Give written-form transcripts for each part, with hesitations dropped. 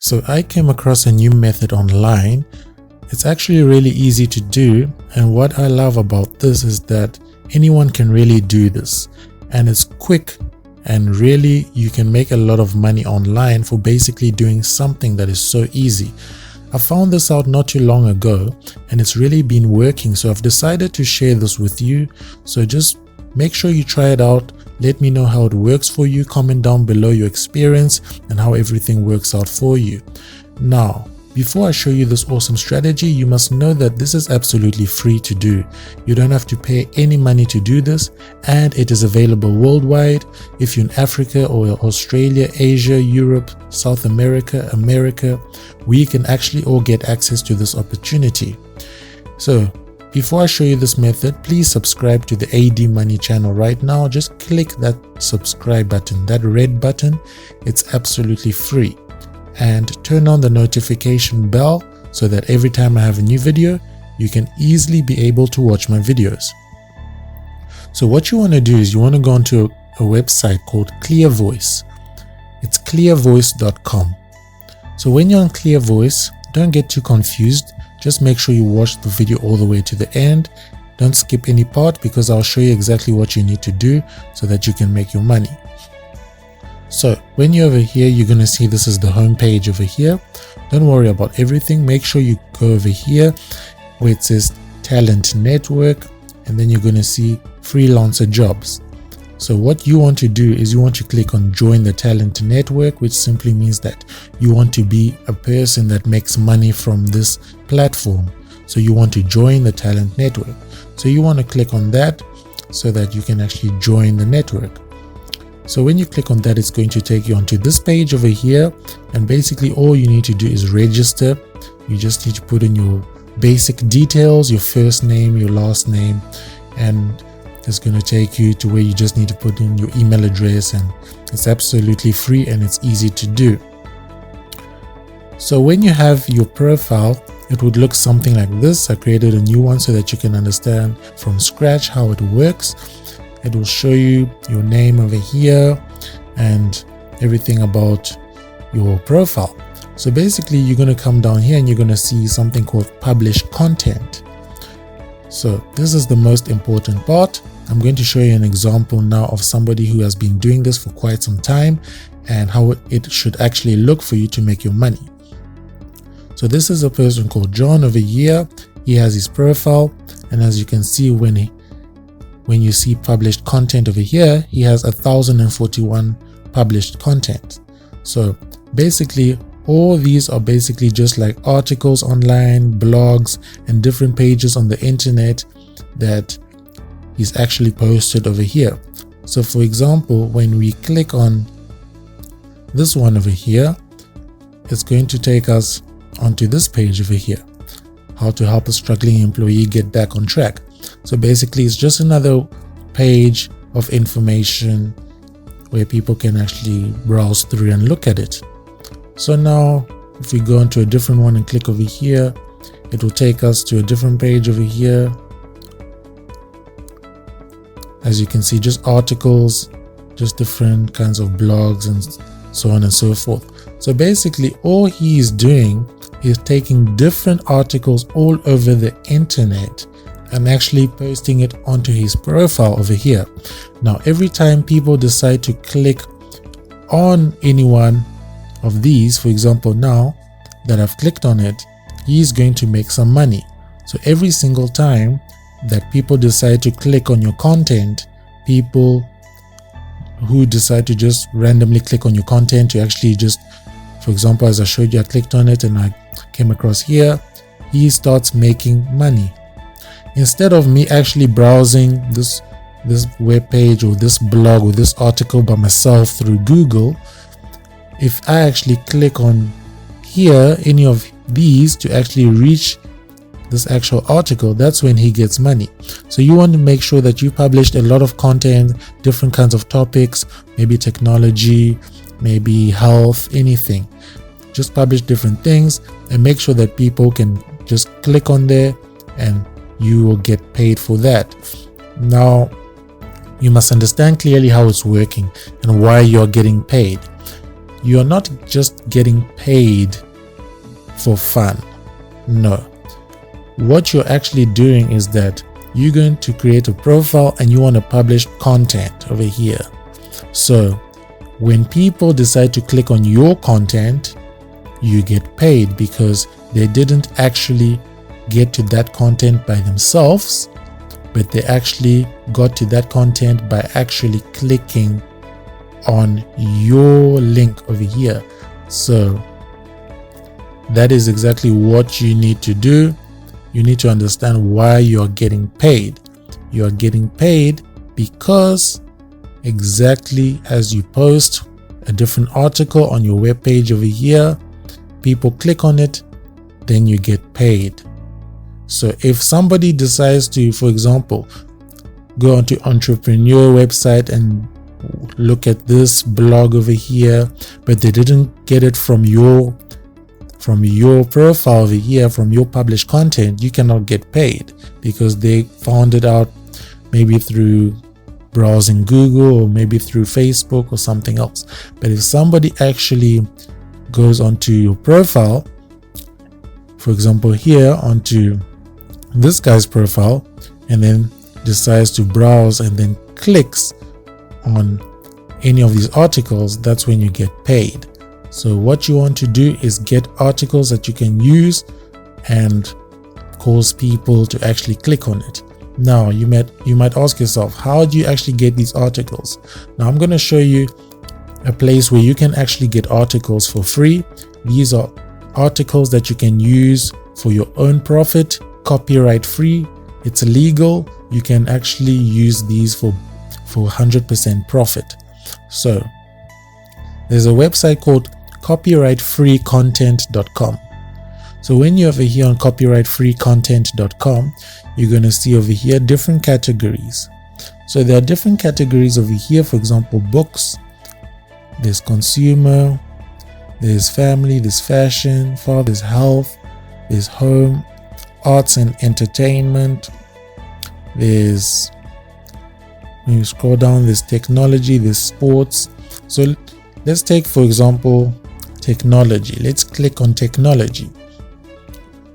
So I came across a new method online. It's actually really easy to do, and what I love about this is that anyone can really do this, and it's quick, and really you can make a lot of money online for basically doing something that is so easy. I found this out not too long ago and it's really been working, so I've decided to share this with you. So just make sure you try it out. Let me know how it works for you. Comment down below your experience and how everything works out for you. Now, before I show you this awesome strategy, you must know that this is absolutely free to do. You don't have to pay any money to do this, and it is available worldwide. If you're in Africa or Australia, Asia, Europe, South America, we can actually all get access to this opportunity. So before I show you this method, please subscribe to the AD Money channel right now. Just click that subscribe button, that red button. It's absolutely free. And turn on the notification bell so that every time I have a new video, you can easily be able to watch my videos. So what you want to do is you want to go onto a website called ClearVoice. It's clearvoice.com. So when you're on ClearVoice, don't get too confused. Just make sure you watch the video all the way to the end. Don't skip any part, because I'll show you exactly what you need to do so that you can make your money. So when you're over here, you're going to see this is the home page over here. Don't worry about everything. Make sure you go over here where it says Talent Network, and then you're going to see freelancer jobs. So what you want to do is you want to click on Join the Talent Network, which simply means that you want to be a person that makes money from this platform. So you want to join the Talent Network. So you want to click on that so that you can actually join the network. So when you click on that, it's going to take you onto this page over here, and basically all you need to do is register. You just need to put in your basic details, your first name, your last name, and it's going to take you to where you just need to put in your email address, and it's absolutely free and it's easy to do. So when you have your profile, it would look something like this. I created a new one so that you can understand from scratch how it works. It will show you your name over here and everything about your profile. So basically you're going to come down here and you're going to see something called publish content. So this is the most important part. I'm going to show you an example now of somebody who has been doing this for quite some time and how it should actually look for you to make your money. So this is a person called John over here. He has his profile, and as you can see, when you see published content over here, he has 1,041 published content. So basically all these are basically just like articles online, blogs, and different pages on the internet that he's actually posted over here. So for example, when we click on this one over here, it's going to take us onto this page over here, how to help a struggling employee get back on track. So basically it's just another page of information where people can actually browse through and look at it. So now if we go into a different one and click over here, it will take us to a different page over here. As you can see, just articles, just different kinds of blogs and so on and so forth. So basically all he is doing is taking different articles all over the internet and actually posting it onto his profile over here. Now every time people decide to click on any one of these, for example now that I've clicked on it, he's going to make some money. So every single time that people decide to click on your content, people who decide to just randomly click on your content to actually just, for example, as I showed you, I clicked on it and I came across here, he starts making money. Instead of me actually browsing this web page or this blog or this article by myself through Google, if I actually click on here, any of these, to actually reach this actual article, that's when he gets money. So you want to make sure that you published a lot of content, different kinds of topics, maybe technology, maybe health, anything. Just publish different things and make sure that people can just click on there and you will get paid for that. Now you must understand clearly how it's working and why you're getting paid. you're not just getting paid for fun. No. What you're actually doing is that you're going to create a profile and you want to publish content over here. So when people decide to click on your content, you get paid because they didn't actually get to that content by themselves, but they actually got to that content by actually clicking on your link over here. So that is exactly what you need to do. You need to understand why you're getting paid. You're getting paid because exactly as you post a different article on your web page over here, people click on it, then you get paid. So if somebody decides to, for example, go onto entrepreneur website and look at this blog over here, but they didn't get it from your profile over here, from your published content, you cannot get paid because they found it out maybe through browsing Google or maybe through Facebook or something else. But if somebody actually goes onto your profile, for example here onto this guy's profile, and then decides to browse and then clicks on any of these articles, that's when you get paid. So what you want to do is get articles that you can use and cause people to actually click on it. Now you might ask yourself, how do you actually get these articles? Now I'm going to show you a place where you can actually get articles for free. These are articles that you can use for your own profit, copyright free. It's illegal. You can actually use these for 100% profit. So there's a website called copyrightfreecontent.com. So when you're over here on copyrightfreecontent.com, you're going to see over here different categories. So there are different categories over here. For example, books, there's consumer, there's family, there's fashion, there's health, there's home, arts and entertainment, there's, when you scroll down, there's technology, there's sports. So let's take, for example, technology. Let's click on technology.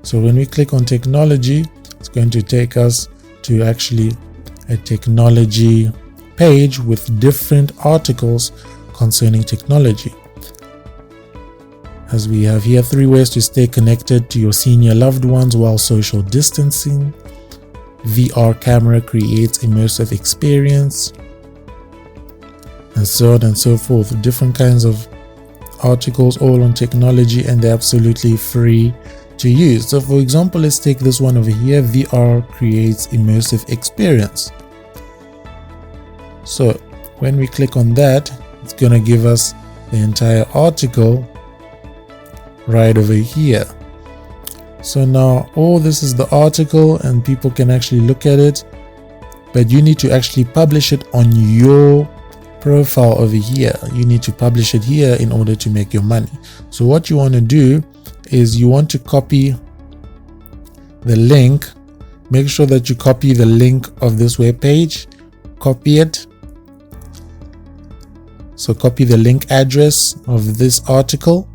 So when we click on technology, it's going to take us to actually a technology page with different articles concerning technology. As we have here, 3 ways to stay connected to your senior loved ones while social distancing. VR camera creates immersive experience, and so on and so forth. Different kinds of articles all on technology, and they're absolutely free to use. So for example, let's take this one over here, VR creates immersive experience. So when we click on that, it's going to give us the entire article right over here. So now all this is the article and people can actually look at it, but you need to actually publish it on your profile over here. You need to publish it here in order to make your money. So what you want to do is you want to copy the link. Make sure that you copy the link of this web page, copy it. So copy the link address of this article.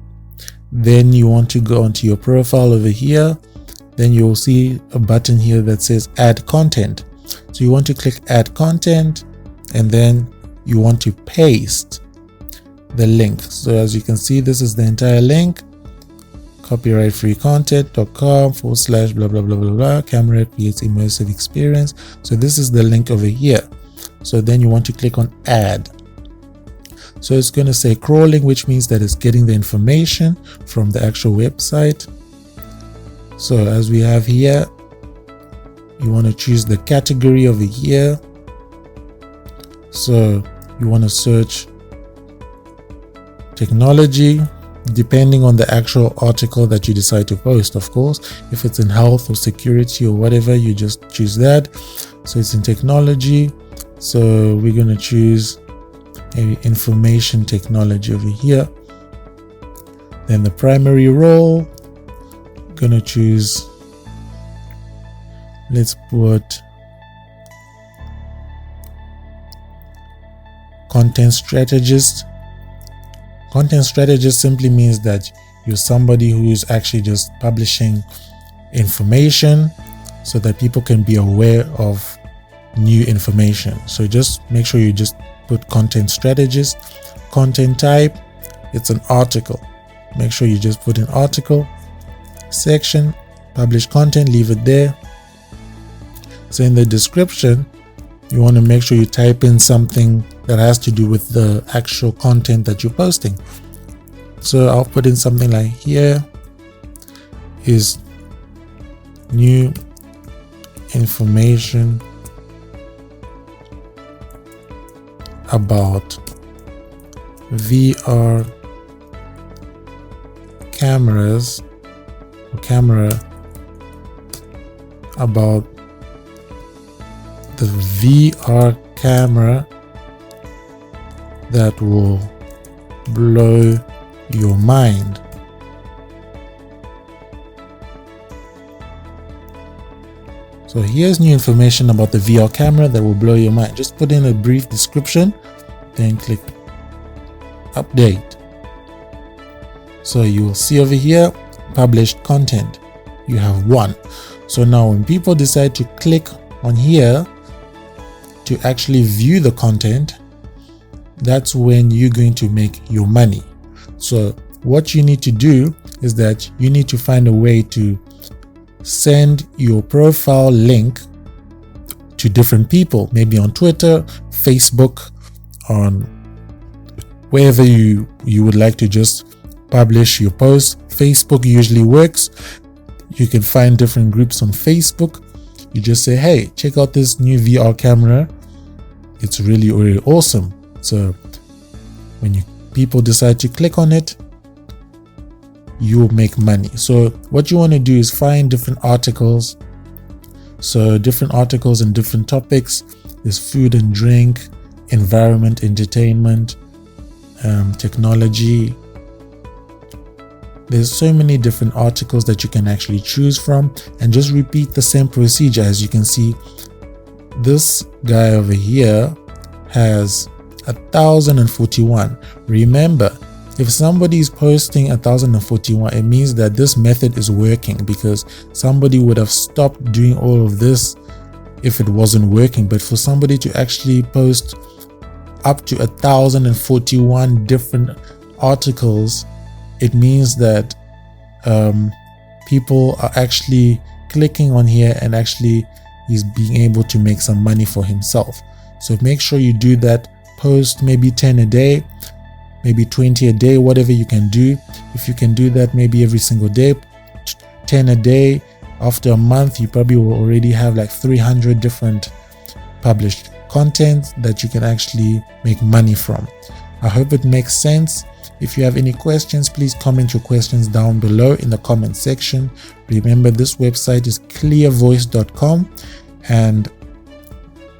Then you want to go onto your profile over here. Then you'll see a button here that says add content. So you want to click add content, and then you want to paste the link. So as you can see, this is the entire link, copyrightfreecontent.com / blah blah blah blah blah, camera creates immersive experience. So this is the link over here. So then you want to click on add. So it's going to say crawling, which means that it's getting the information from the actual website. So as we have here, you want to choose the category over here. So you want to search technology, depending on the actual article that you decide to post, of course. If it's in health or security or whatever, you just choose that. So it's in technology. So we're going to choose information technology over here. Then the primary role, gonna choose, let's put content strategist. Content strategist simply means that you're somebody who is actually just publishing information so that people can be aware of new information. So just make sure you just put content strategist. Content type, it's an article. Make sure you just put an article. Section, publish content, leave it there. So in the description, you want to make sure you type in something that has to do with the actual content that you're posting. So I'll put in something like, here is new information about VR cameras, or camera, about the VR camera that will blow your mind. So here's new information about the VR camera that will blow your mind. Just put in a brief description, then click update. So you will see over here, published content. You have one. So now when people decide to click on here to actually view the content, that's when you're going to make your money. So what you need to do is that you need to find a way to send your profile link to different people, maybe on Twitter, Facebook, on wherever you would like to just publish your post. Facebook usually works. You can find different groups on Facebook. You just say, hey, check out this new VR camera. It's really, really awesome. So when people decide to click on it, you'll make money. So what you want to do is find different articles. So different articles and different topics. There's food and drink, environment, entertainment, technology. There's so many different articles that you can actually choose from, and just repeat the same procedure. As you can see, this guy over here has 1,041. Remember, if somebody is posting 1,041, it means that this method is working, because somebody would have stopped doing all of this if it wasn't working. But for somebody to actually post up to 1,041 different articles, it means that people are actually clicking on here, and actually he's being able to make some money for himself. So make sure you do that. Post maybe 10 a day, maybe 20 a day, whatever you can do. If you can do that maybe every single day, 10 a day, after a month you probably will already have like 300 different published content that you can actually make money from. I hope it makes sense. If you have any questions, please comment your questions down below in the comment section. Remember, this website is clearvoice.com, and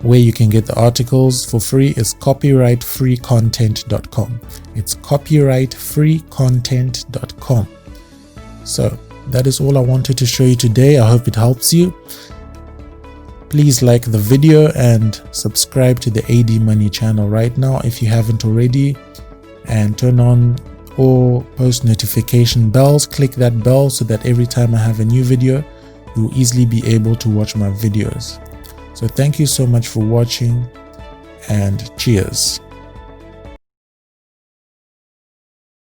where you can get the articles for free is copyrightfreecontent.com. It's copyrightfreecontent.com. So that is all I wanted to show you today. I hope it helps you. Please like the video and subscribe to the AD Money channel right now if you haven't already, and turn on all post notification bells. Click that bell so that every time I have a new video, you'll easily be able to watch my videos. So thank you so much for watching, and cheers.